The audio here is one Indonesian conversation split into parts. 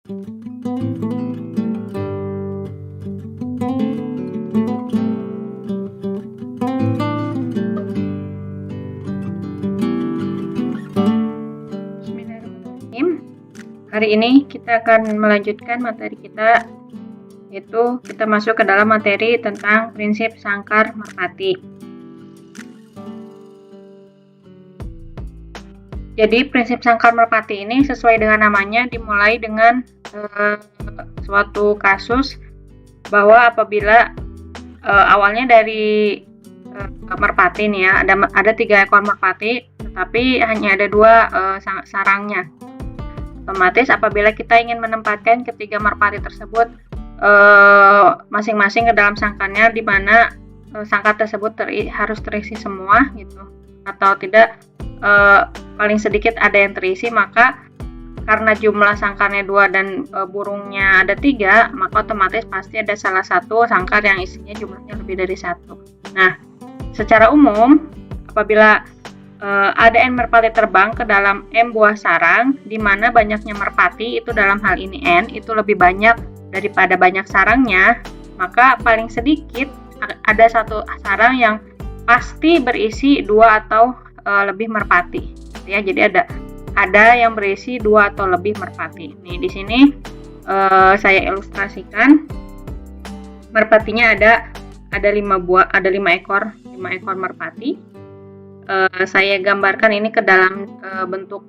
Bismillahirrahmanirrahim. Hari ini kita akan melanjutkan materi kita, yaitu kita masuk ke dalam materi tentang prinsip sangkar merpati. Jadi prinsip sangkar merpati ini sesuai dengan namanya dimulai dengan suatu kasus bahwa apabila awalnya dari merpati nih ya, ada 3 ekor merpati, tetapi hanya ada 2 sarangnya. Otomatis apabila kita ingin menempatkan ketiga merpati tersebut masing-masing ke dalam sangkarnya, di mana sangkar tersebut harus terisi semua gitu, atau tidak paling sedikit ada yang terisi, maka karena jumlah sangkarnya 2 dan burungnya ada 3, maka otomatis pasti ada salah satu sangkar yang isinya jumlahnya lebih dari 1. Nah, secara umum apabila ada N merpati terbang ke dalam M buah sarang, di mana banyaknya merpati itu dalam hal ini N itu lebih banyak daripada banyak sarangnya, maka paling sedikit ada satu sarang yang pasti berisi 2 atau lebih merpati. Ya, jadi ada yang berisi 2 atau lebih merpati. Nih di sini saya ilustrasikan merpatinya ada 5 ekor merpati. Saya gambarkan ini ke dalam bentuk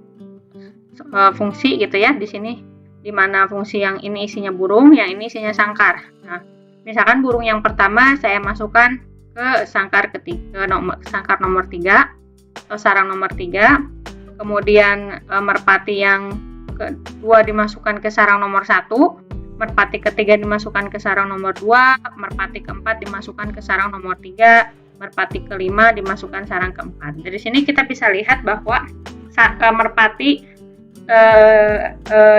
fungsi gitu ya, di sini di mana fungsi yang ini isinya burung, yang ini isinya sangkar. Nah, misalkan burung yang pertama saya masukkan ke sangkar nomor 3 atau sarang nomor 3, kemudian merpati yang kedua dimasukkan ke sarang nomor 1, merpati ketiga dimasukkan ke sarang nomor 2, merpati keempat dimasukkan ke sarang nomor 3, merpati kelima dimasukkan sarang keempat. Dari sini kita bisa lihat bahwa merpati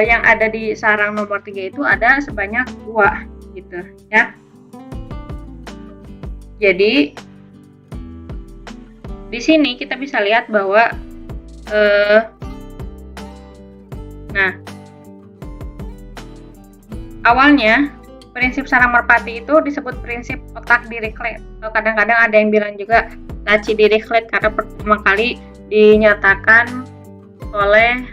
yang ada di sarang nomor 3 itu ada sebanyak 2 gitu ya. Jadi di sini kita bisa lihat bahwa awalnya prinsip sarang merpati itu disebut prinsip otak Dirichlet. Kadang-kadang ada yang bilang juga laci Dirichlet karena pertama kali dinyatakan oleh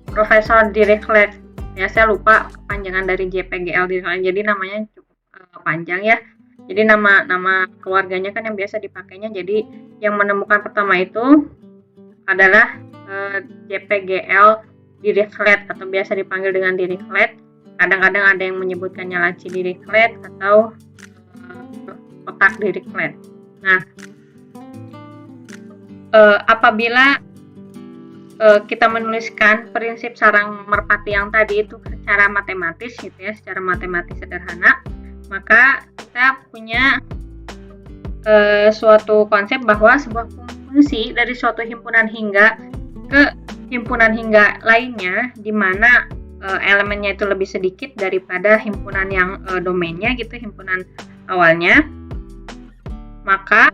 Profesor Dirichlet. Ya, saya lupa kepanjangan dari JPGL Dirichlet. Jadi namanya cukup panjang ya. Jadi nama keluarganya kan yang biasa dipakainya. Jadi yang menemukan pertama itu adalah JPGL Dirichlet atau biasa dipanggil dengan Dirichlet. Kadang-kadang ada yang menyebutkannya laci Dirichlet atau otak Dirichlet. Nah, apabila kita menuliskan prinsip sarang merpati yang tadi itu secara matematis gitu ya, secara matematis sederhana, maka kita punya suatu konsep bahwa sebuah fungsi dari suatu himpunan hingga ke himpunan hingga lainnya, di mana elemennya itu lebih sedikit daripada himpunan yang domainnya gitu, himpunan awalnya, maka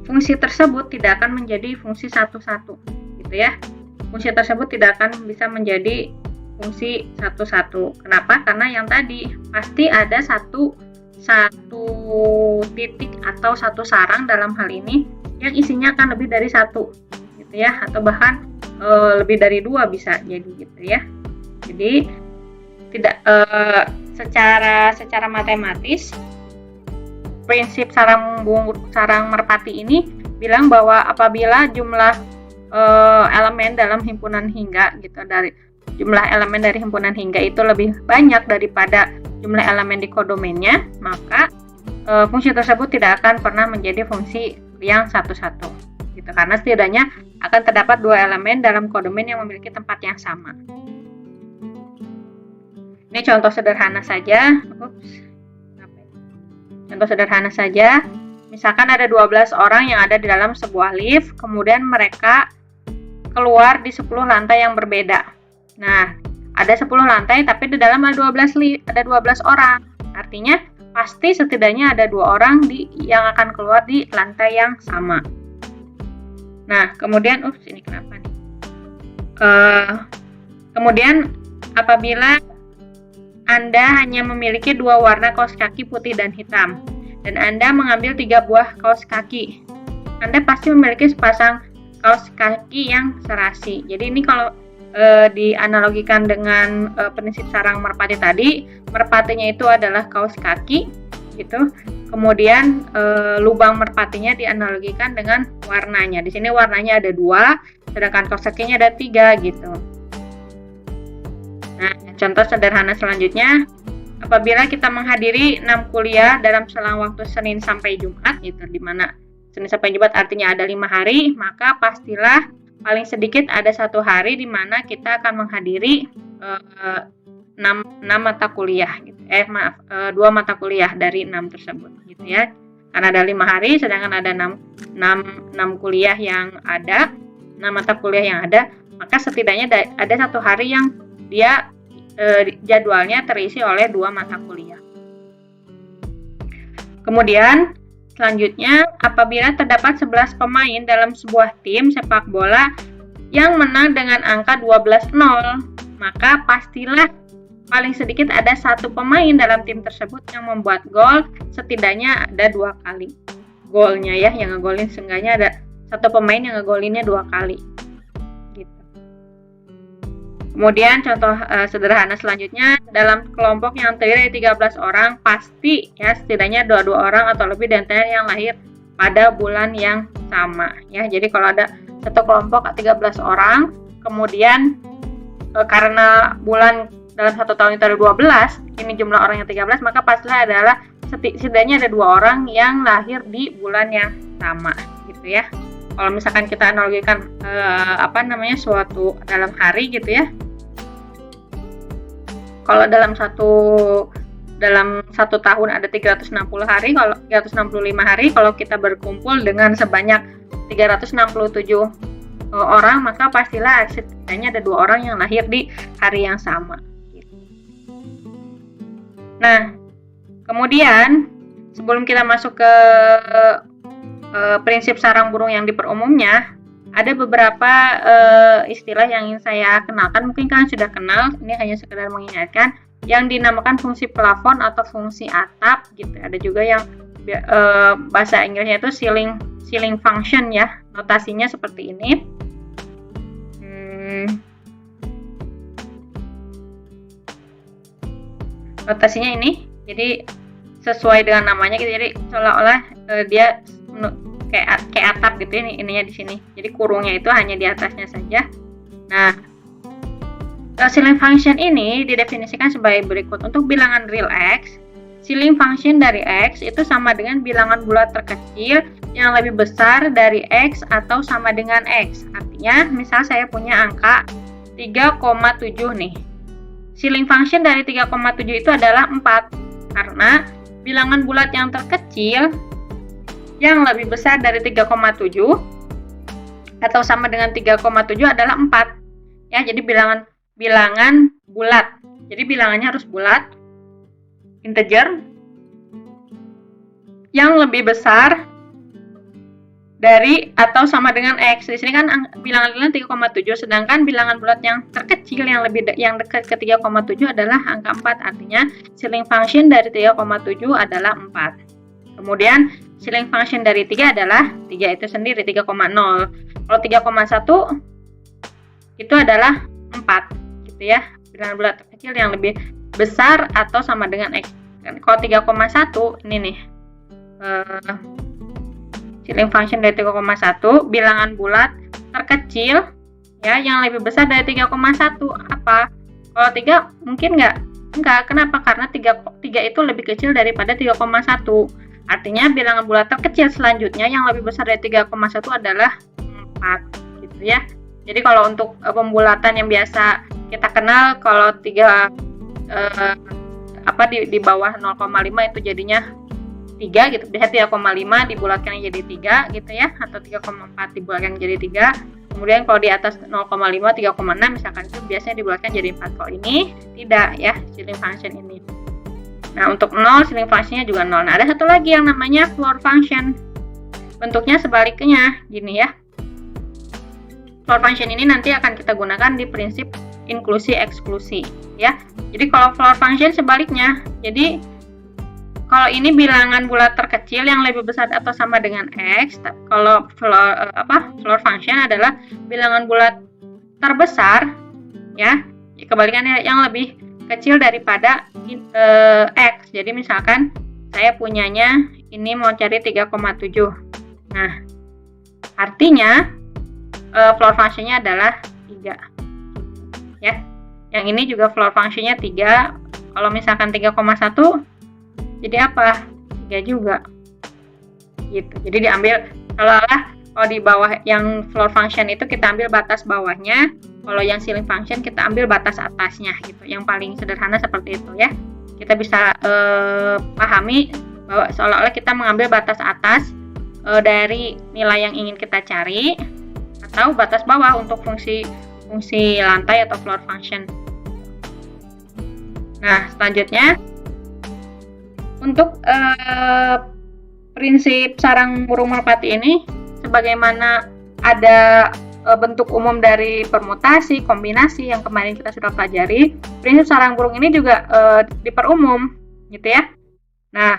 fungsi tersebut tidak akan menjadi fungsi satu-satu gitu ya. Fungsi tersebut tidak akan bisa menjadi fungsi satu-satu. Kenapa? Karena yang tadi pasti ada satu titik atau satu sarang dalam hal ini yang isinya akan lebih dari 1 gitu ya, atau bahkan lebih dari 2 bisa jadi gitu ya. Jadi tidak secara matematis prinsip sarang merpati ini bilang bahwa apabila jumlah elemen dalam himpunan hingga gitu, dari jumlah elemen dari himpunan hingga itu lebih banyak daripada jumlah elemen di kodomennya, maka fungsi tersebut tidak akan pernah menjadi fungsi yang satu-satu gitu, karena setidaknya akan terdapat 2 elemen dalam kodomen yang memiliki tempat yang sama. Ini contoh sederhana saja. Contoh sederhana saja. Misalkan ada 12 orang yang ada di dalam sebuah lift, kemudian mereka keluar di 10 lantai yang berbeda. Nah, ada 10 lantai tapi di dalam ada 12 orang. Artinya pasti setidaknya ada 2 orang yang akan keluar di lantai yang sama. Nah, kemudian ini kenapa nih? Kemudian apabila Anda hanya memiliki 2 warna kaos kaki putih dan hitam, dan Anda mengambil 3 buah kaos kaki, Anda pasti memiliki sepasang kaos kaki yang serasi. Jadi ini kalau dianalogikan dengan prinsip sarang merpati tadi, merpatinya itu adalah kaos kaki, gitu. Kemudian lubang merpatinya dianalogikan dengan warnanya. Di sini warnanya ada 2, sedangkan kaos kakinya ada 3, gitu. Nah, contoh sederhana selanjutnya, apabila kita menghadiri 6 kuliah dalam selang waktu Senin sampai Jumat, gitu, di mana Senin sampai Jumat artinya ada 5 hari, maka pastilah paling sedikit ada 1 hari di mana kita akan menghadiri 6 mata kuliah, gitu. 2 mata kuliah dari 6 tersebut, gitu ya. Karena ada 5 hari, sedangkan ada 6 kuliah yang ada, 6 mata kuliah yang ada, maka setidaknya ada 1 hari yang dia jadwalnya terisi oleh 2 mata kuliah. Kemudian selanjutnya, apabila terdapat 11 pemain dalam sebuah tim sepak bola yang menang dengan angka 12-0, maka pastilah paling sedikit ada 1 pemain dalam tim tersebut yang membuat gol, setidaknya ada 2 kali golnya ya, yang ngegolin, seenggaknya ada 1 pemain yang ngegolinnya 2 kali. Gitu. Kemudian contoh sederhana selanjutnya, dalam kelompok yang terdiri dari 13 orang, pasti ya setidaknya 22 orang atau lebih dan yang lahir pada bulan yang sama ya. Jadi kalau ada satu kelompok 13 orang, kemudian karena bulan dalam 1 tahun itu ada 12, ini jumlah orang yang 13, maka pastilah adalah setidaknya ada 2 orang yang lahir di bulan yang sama, gitu ya. Kalau misalkan kita analogikan suatu dalam hari, gitu ya. Kalau dalam satu tahun ada 360 hari, kalau 365 hari, kalau kita berkumpul dengan sebanyak 367 orang, maka pastilah setidaknya ada 2 orang yang lahir di hari yang sama. Nah, kemudian sebelum kita masuk ke prinsip sarang burung yang diperumumnya, ada beberapa istilah yang ingin saya kenalkan. Mungkin kalian sudah kenal, ini hanya sekedar mengingatkan, yang dinamakan fungsi plafon atau fungsi atap, gitu. Ada juga yang bahasa Inggrisnya itu ceiling function ya, notasinya seperti ini. Notasinya ini, jadi sesuai dengan namanya gitu, jadi seolah-olah dia kayak atap gitu ya, ininya di sini. Jadi kurungnya itu hanya di atasnya saja. Nah, ceiling function ini didefinisikan sebagai berikut. Untuk bilangan real X, ceiling function dari X itu sama dengan bilangan bulat terkecil yang lebih besar dari X atau sama dengan X. Artinya, misal saya punya angka 3,7 nih. Ceiling function dari 3,7 itu adalah 4, karena bilangan bulat yang terkecil yang lebih besar dari 3,7 atau sama dengan 3,7 adalah 4. Ya, jadi bilangan bulat. Jadi bilangannya harus bulat, integer, yang lebih besar dari atau sama dengan X. Di sini kan bilangan 3,7, sedangkan bilangan bulat yang terkecil yang dekat ke 3,7 adalah angka 4. Artinya ceiling function dari 3,7 adalah 4. Kemudian ceiling function dari 3 adalah 3 itu sendiri, 3,0. Kalau 3,1 itu adalah 4, gitu ya. Bilangan bulat terkecil yang lebih besar atau sama dengan X. Kalau 3,1 ini nih, ceiling function dari 3,1, bilangan bulat terkecil ya yang lebih besar dari 3,1 apa? Kalau 3 mungkin enggak. Kenapa? Karena 3 itu lebih kecil daripada 3,1. Artinya bilangan bulat terkecil selanjutnya yang lebih besar dari 3,1 adalah 4, gitu ya. Jadi kalau untuk pembulatan yang biasa kita kenal, kalau 3 di bawah 0,5 itu jadinya 3 gitu. Biasanya 3,5 dibulatkan jadi 3 gitu ya, atau 3,4 dibulatkan jadi 3. Kemudian kalau di atas 0,5, 3,6 misalkan, itu biasanya dibulatkan jadi 4. Kalau ini tidak ya, ceiling function ini. Nah, untuk 0 ceiling function-nya juga 0. Nah, ada satu lagi yang namanya floor function. Bentuknya sebaliknya gini ya. Floor function ini nanti akan kita gunakan di prinsip inklusi eksklusi ya. Jadi kalau floor function sebaliknya. Jadi kalau ini bilangan bulat terkecil yang lebih besar atau sama dengan X, kalau floor function adalah bilangan bulat terbesar ya, kebalikannya yang lebih kecil daripada X. Jadi misalkan saya punyanya ini mau cari 3,7. Nah, artinya floor functionnya adalah 3 ya. Yang ini juga floor functionnya 3. Kalau misalkan 3,1 jadi apa? 3 juga gitu. Jadi diambil kalau di bawah yang floor function itu kita ambil batas bawahnya, kalau yang ceiling function kita ambil batas atasnya gitu. Yang paling sederhana seperti itu ya. Kita bisa pahami bahwa seolah-olah kita mengambil batas atas dari nilai yang ingin kita cari, atau batas bawah untuk fungsi lantai atau floor function. Nah, selanjutnya untuk prinsip sarang burung merpati ini, sebagaimana ada bentuk umum dari permutasi, kombinasi yang kemarin kita sudah pelajari, prinsip sarang burung ini juga diperumum, gitu ya. Nah,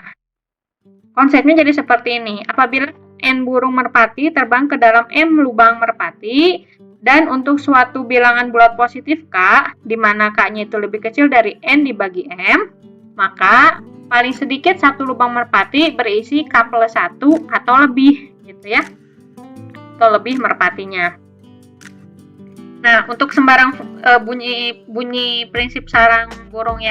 konsepnya jadi seperti ini. Apabila N burung merpati terbang ke dalam M lubang merpati, dan untuk suatu bilangan bulat positif K, di mana K-nya itu lebih kecil dari N dibagi M, maka paling sedikit satu lubang merpati berisi K+1 atau lebih, gitu ya, atau lebih merpatinya. Nah, untuk sembarang bunyi prinsip sarang burung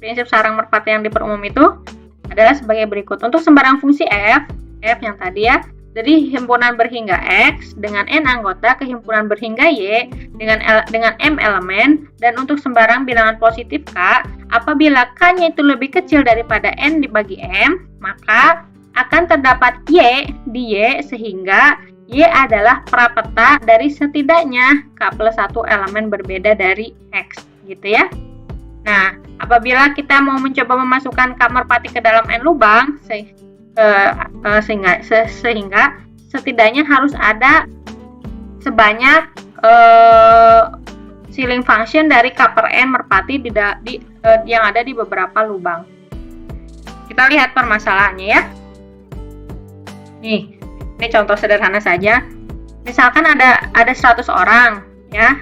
prinsip sarang merpati yang diperumum itu adalah sebagai berikut. Untuk sembarang fungsi F yang tadi ya, dari himpunan berhingga X dengan N anggota ke himpunan berhingga Y dengan M elemen, dan untuk sembarang bilangan positif K, apabila K-nya itu lebih kecil daripada N dibagi M, maka akan terdapat Y di Y sehingga Y adalah prapeta dari setidaknya K+1 elemen berbeda dari X, gitu ya. Nah, apabila kita mau mencoba memasukkan K merpati ke dalam N lubang, sehingga setidaknya harus ada sebanyak ceiling function dari K per N merpati yang ada di beberapa lubang. Kita lihat permasalahannya ya. Nih, ini contoh sederhana saja. Misalkan ada 100 orang ya.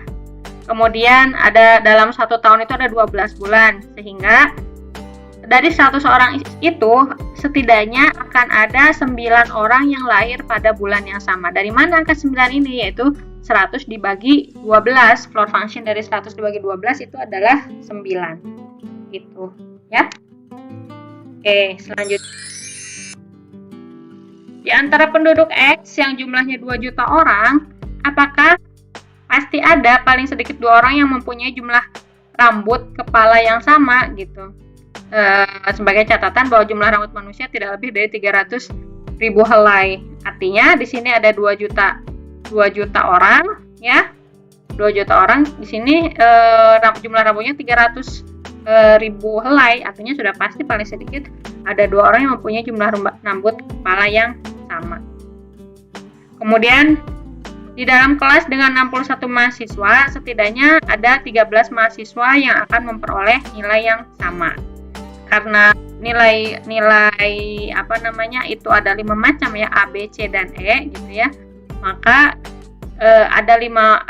Kemudian dalam 1 tahun itu ada 12 bulan, sehingga dari 100 orang itu setidaknya akan ada 9 orang yang lahir pada bulan yang sama. Dari mana angka 9 ini? Yaitu 100 dibagi 12. Floor function dari 100 dibagi 12 itu adalah 9. Gitu ya. Oke, selanjutnya. Di antara penduduk X yang jumlahnya 2 juta orang, apakah pasti ada paling sedikit 2 orang yang mempunyai jumlah rambut kepala yang sama gitu? Sebagai catatan bahwa jumlah rambut manusia tidak lebih dari 300.000 helai. Artinya di sini ada 2 juta orang ya. 2 juta orang di sini jumlah rambutnya 300.000 helai. Artinya sudah pasti paling sedikit ada 2 orang yang mempunyai jumlah rambut kepala yang sama. Kemudian di dalam kelas dengan 61 mahasiswa, setidaknya ada 13 mahasiswa yang akan memperoleh nilai yang sama. Karena nilai itu ada 5 macam ya, A, B, C, dan E gitu ya. Maka dari 5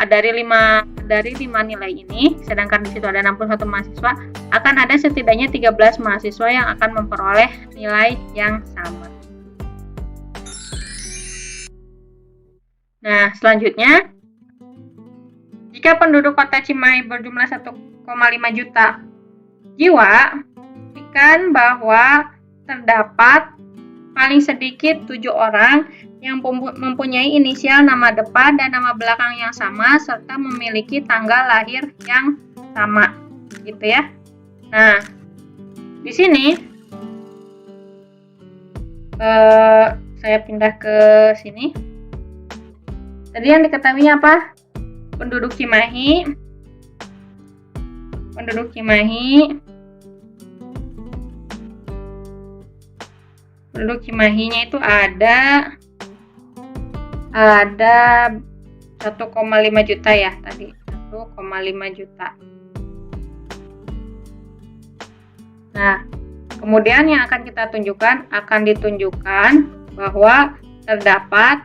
nilai ini, sedangkan di situ ada 61 mahasiswa, akan ada setidaknya 13 mahasiswa yang akan memperoleh nilai yang sama. Nah, selanjutnya, jika penduduk kota Cimahi berjumlah 1,5 juta jiwa, buktikan bahwa terdapat paling sedikit 7 orang yang mempunyai inisial nama depan dan nama belakang yang sama serta memiliki tanggal lahir yang sama, gitu ya. Nah, di sini saya pindah ke sini. Tadi yang diketahui apa? Penduduk Cimahinya itu ada 1,5 juta ya tadi. 1,5 juta. Nah, kemudian yang akan kita tunjukkan, akan ditunjukkan bahwa terdapat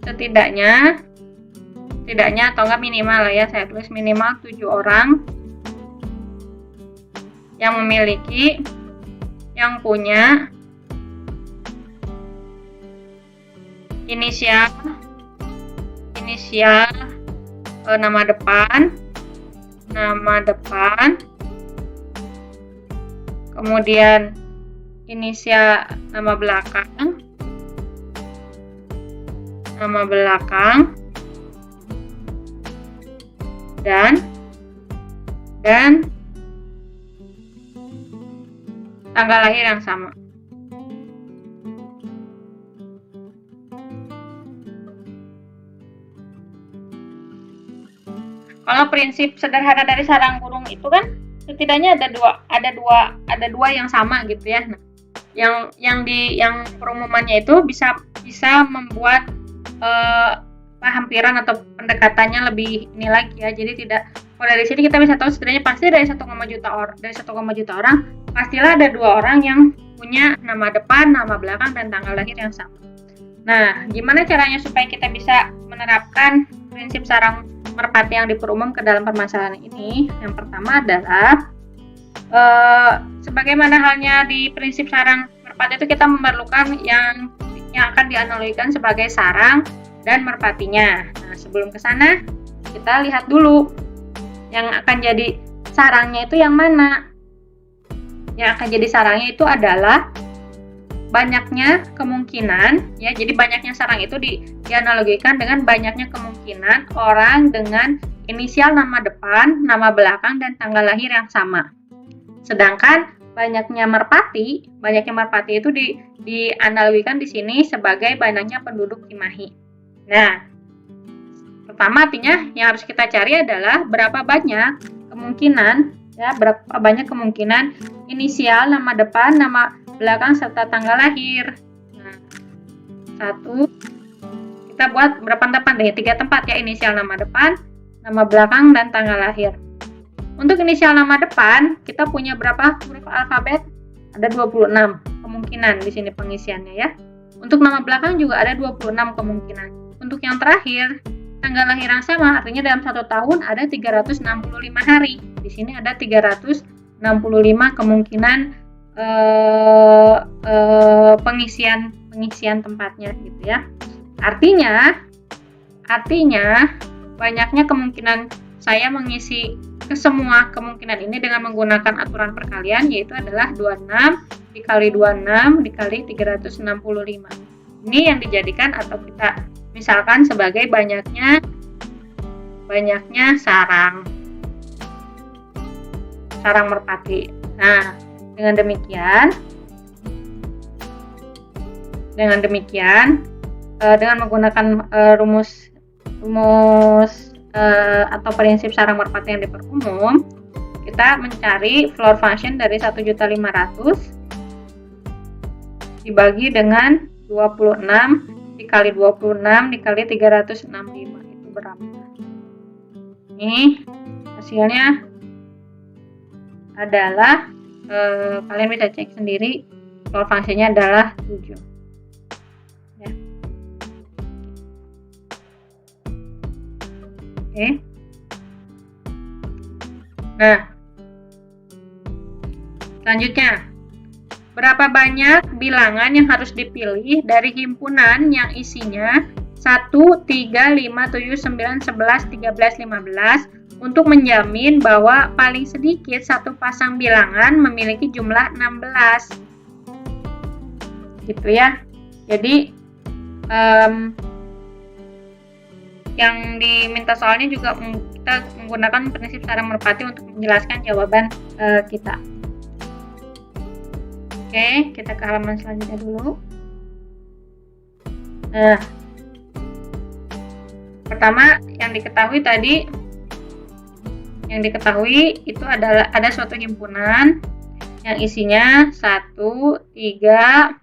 setidaknya atau enggak minimal lah ya, saya tulis minimal 7 orang yang memiliki, yang punya inisial nama depan, kemudian inisial nama belakang, dan tanggal lahir yang sama. Kalau prinsip sederhana dari sarang burung itu kan setidaknya ada dua yang sama gitu ya. Nah, yang perumumannya itu bisa membuat penghampiran atau pendekatannya lebih ini lagi ya. Jadi kalau dari sini kita bisa tahu setidaknya pasti dari 1,5 juta orang pastilah ada 2 orang yang punya nama depan, nama belakang, dan tanggal lahir yang sama. Nah, gimana caranya supaya kita bisa menerapkan prinsip sarang merpati yang diperumum ke dalam permasalahan ini? Yang pertama adalah sebagaimana halnya di prinsip sarang merpati itu kita memerlukan yang akan dianalogikan sebagai sarang dan merpatinya. Nah, sebelum ke sana kita lihat dulu yang akan jadi sarangnya itu yang mana. Yang akan jadi sarangnya itu adalah banyaknya kemungkinan ya. Jadi banyaknya sarang itu dianalogikan dengan banyaknya kemungkinan orang dengan inisial nama depan, nama belakang, dan tanggal lahir yang sama. Sedangkan banyaknya merpati itu dianalogikan di sini sebagai banyaknya penduduk Cimahi. Nah, pertama artinya yang harus kita cari adalah berapa banyak kemungkinan inisial nama depan, nama belakang, serta tanggal lahir. Nah, kita buat berapa tempat deh? 3 tempat ya, inisial nama depan, nama belakang, dan tanggal lahir. Untuk inisial nama depan, kita punya berapa huruf alfabet? Ada 26 kemungkinan di sini pengisiannya ya. Untuk nama belakang juga ada 26 kemungkinan. Untuk yang terakhir, tanggal lahir yang sama, artinya dalam 1 tahun ada 365 hari. Di sini ada 365 kemungkinan pengisian tempatnya gitu ya. Artinya banyaknya kemungkinan saya mengisi ke semua kemungkinan ini dengan menggunakan aturan perkalian, yaitu adalah 26 dikali 26 dikali 365. Ini yang dijadikan atau kita misalkan sebagai banyaknya sarang merpati. Nah, dengan demikian dengan menggunakan rumus atau prinsip sarang merpati yang diperumum, kita mencari floor function dari 1.500.000 dibagi dengan 26 dikali 26 dikali 365, itu berapa? Ini hasilnya adalah kalian bisa cek sendiri, floor function-nya adalah 7 ya. Oke. Nah, selanjutnya, berapa banyak bilangan yang harus dipilih dari himpunan yang isinya 1, 3, 5, 7, 9, 11, 13, 15 untuk menjamin bahwa paling sedikit satu pasang bilangan memiliki jumlah 16. Gitu ya. Jadi yang diminta soalnya juga kita menggunakan prinsip sarang merpati untuk menjelaskan jawaban kita. Oke, kita ke halaman selanjutnya dulu. Nah, pertama yang diketahui itu adalah ada suatu himpunan yang isinya 1, 3,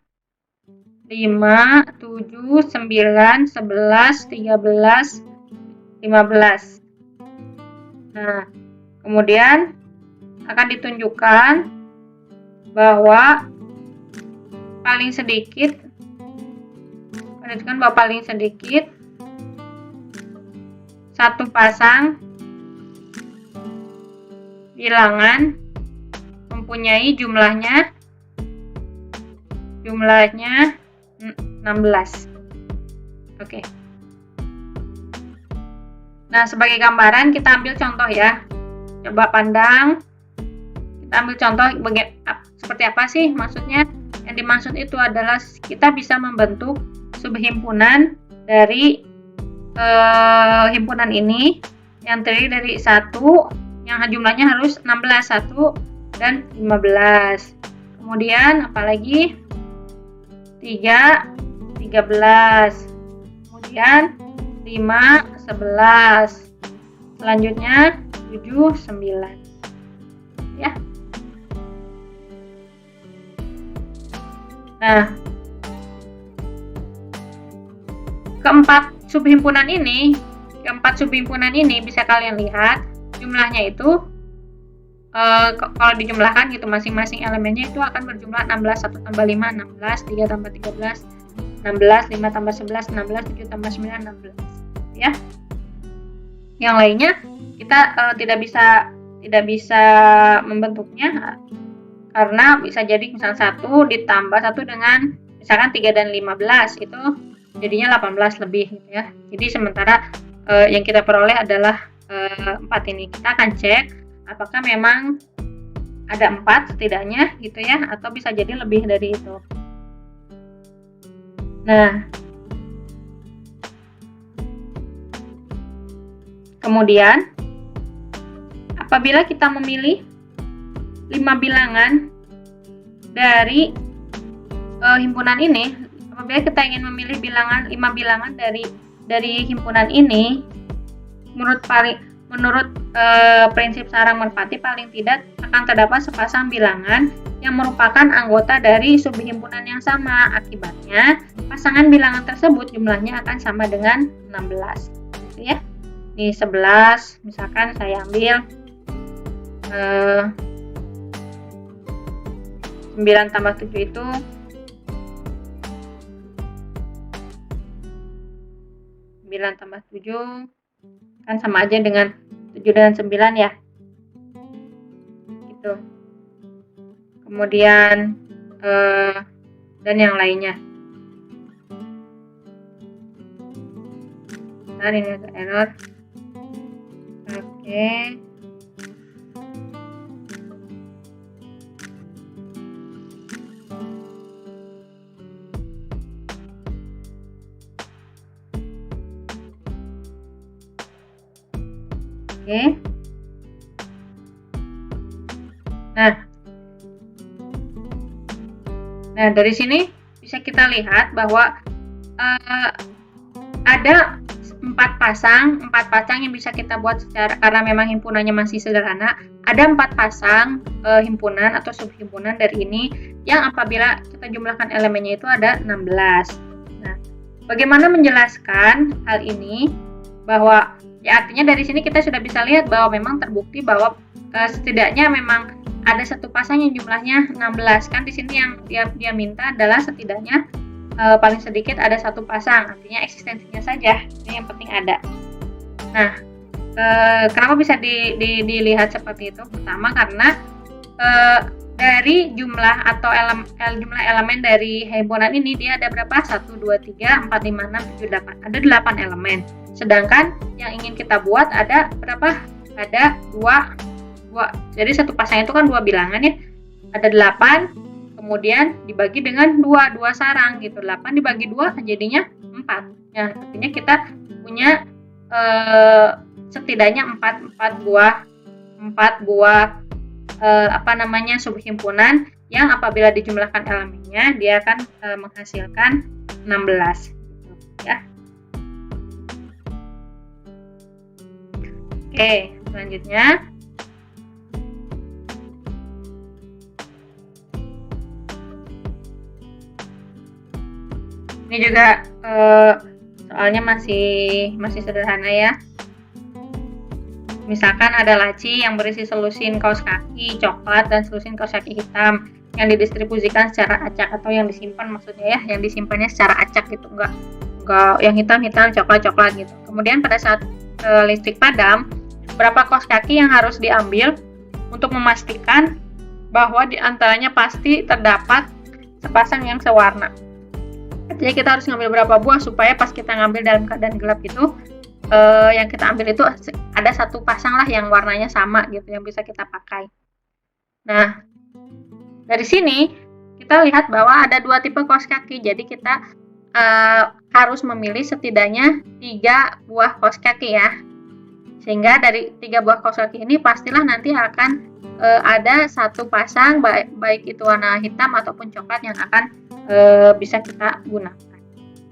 5, 7, 9, 11, 13, 15. Nah, kemudian akan ditunjukkan bahwa paling sedikit satu pasang bilangan mempunyai jumlahnya 16. Oke. Nah, sebagai gambaran kita ambil contoh ya. Coba pandang. Kita ambil contoh seperti apa sih maksudnya? Yang dimaksud itu adalah kita bisa membentuk subhimpunan dari himpunan ini yang terdiri dari 1 yang jumlahnya harus 16, 1 dan 15. Kemudian apalagi 3, 13. Kemudian 5, 11. Selanjutnya 7, 9. Ya. Nah, keempat subhimpunan ini bisa kalian lihat jumlahnya itu kalau dijumlahkan gitu, masing-masing elemennya itu akan berjumlah 16, 1 tambah 5, 16, 3 tambah 13, 16, 5 tambah 11, 16, 7 tambah 9, 16. Ya. Yang lainnya kita tidak bisa membentuknya karena bisa jadi misal 1 ditambah 1 dengan misalkan 3 dan 15 itu jadinya 18 lebih gitu ya. Jadi sementara yang kita peroleh adalah 4 ini. Kita akan cek apakah memang ada 4 setidaknya gitu ya, atau bisa jadi lebih dari itu. Nah, kemudian apabila kita memilih 5 bilangan dari himpunan ini, apabila kita ingin memilih 5 bilangan dari himpunan ini, menurut prinsip sarang merpati paling tidak akan terdapat sepasang bilangan yang merupakan anggota dari subhimpunan yang sama. Akibatnya, pasangan bilangan tersebut jumlahnya akan sama dengan 16. Gitu ya. Ini 11, misalkan saya ambil 9 tambah 7 itu 9 tambah 7 kan sama aja dengan 7 dan 9 ya. Gitu. Kemudian dan yang lainnya. Bentar, ini ada error. Oke. Oke. Nah, dari sini bisa kita lihat bahwa ada 4 pasang yang bisa kita buat karena memang himpunannya masih sederhana. Ada 4 pasang himpunan atau subhimpunan dari ini yang apabila kita jumlahkan elemennya itu ada 16. Nah, bagaimana menjelaskan hal ini? Bahwa ya artinya dari sini kita sudah bisa lihat bahwa memang terbukti bahwa setidaknya memang ada satu pasang yang jumlahnya 16. Kan di sini yang dia minta adalah setidaknya paling sedikit ada satu pasang, artinya eksistensinya saja yang penting ada. Nah, kenapa bisa dilihat seperti itu? Pertama karena dari jumlah atau jumlah elemen dari himpunan ini dia ada berapa? 1, 2, 3, 4, 5, 6, 7, 8. Ada 8 elemen. Sedangkan yang ingin kita buat ada berapa? Ada 2. Jadi satu pasang itu kan 2 bilangan ya. Ada 8, kemudian dibagi dengan 2 sarang gitu. 8 dibagi 2 jadinya 4. Ya, artinya kita punya setidaknya 4 buah subhimpunan yang apabila dijumlahkan elemennya dia akan menghasilkan 16 gitu, ya. Oke, selanjutnya ini juga soalnya masih sederhana ya. Misalkan ada laci yang berisi selusin kaos kaki coklat dan selusin kaos kaki hitam yang didistribusikan secara acak, atau yang disimpan maksudnya ya, yang disimpannya secara acak gitu, enggak yang hitam-hitam coklat-coklat gitu. Kemudian pada saat listrik padam, berapa kaos kaki yang harus diambil untuk memastikan bahwa di antaranya pasti terdapat sepasang yang sewarna. Jadi kita harus ngambil berapa buah supaya pas kita ngambil dalam keadaan gelap gitu, yang kita ambil itu ada satu pasang lah yang warnanya sama gitu, yang bisa kita pakai. Nah, dari sini kita lihat bahwa ada 2 tipe kaos kaki. Jadi kita harus memilih setidaknya 3 buah kaos kaki ya. Sehingga dari 3 buah kaos kaki ini pastilah nanti akan ada satu pasang baik itu warna hitam ataupun coklat yang akan bisa kita gunakan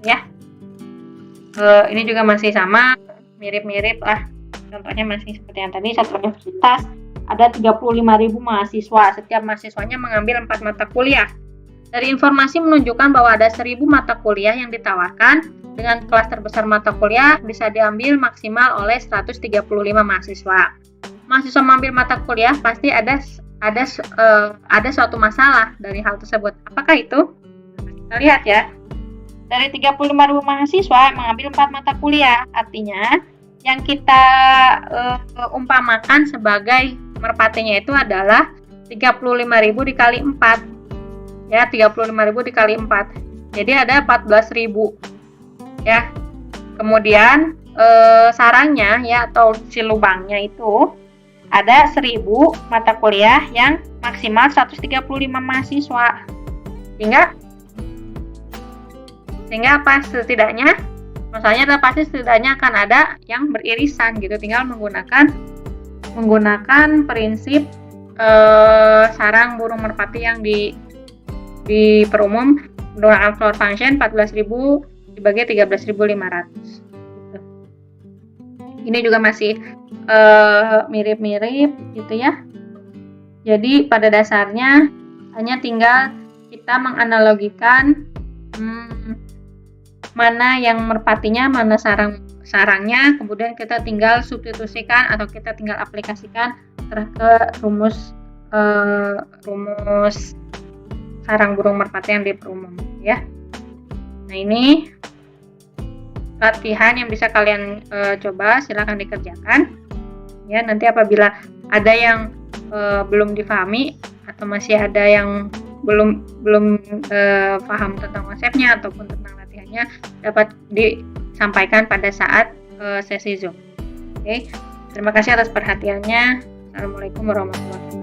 ya. Ini juga masih sama, mirip-mirip lah, contohnya masih seperti yang tadi. Satu universitas ada 35.000 mahasiswa, setiap mahasiswanya mengambil 4 mata kuliah. Dari informasi menunjukkan bahwa ada 1.000 mata kuliah yang ditawarkan. Dengan kelas terbesar mata kuliah bisa diambil maksimal oleh 135 mahasiswa. Mahasiswa mengambil mata kuliah pasti ada suatu masalah dari hal tersebut. Apakah itu? Kita lihat ya. Dari 35.000 mahasiswa mengambil 4 mata kuliah, artinya yang kita umpamakan sebagai merpatinya itu adalah 35.000 dikali 4. Ya, 35.000 dikali 4. Jadi ada 14.000. Ya. Kemudian sarangnya ya, atau si lubangnya itu ada 1.000 mata kuliah yang maksimal 135 mahasiswa. Sehingga apa, setidaknya masalahnya adalah pasti setidaknya akan ada yang beririsan gitu. Tinggal menggunakan prinsip sarang burung merpati yang diperumum menggunakan floor function 14.000 dibagi 13.500 gitu. Ini juga masih mirip-mirip gitu ya. Jadi pada dasarnya hanya tinggal kita menganalogikan mana yang merpatinya, mana sarangnya, kemudian kita tinggal substitusikan atau kita tinggal aplikasikan ke rumus sarang burung merpati yang diperumum ya. Nah, ini latihan yang bisa kalian coba, silahkan dikerjakan ya. Nanti apabila ada yang belum difahami atau masih ada yang belum paham tentang konsepnya ataupun tentang latihannya, dapat disampaikan pada saat sesi Zoom. Oke. Terima kasih atas perhatiannya. Assalamualaikum warahmatullahi wabarakatuh.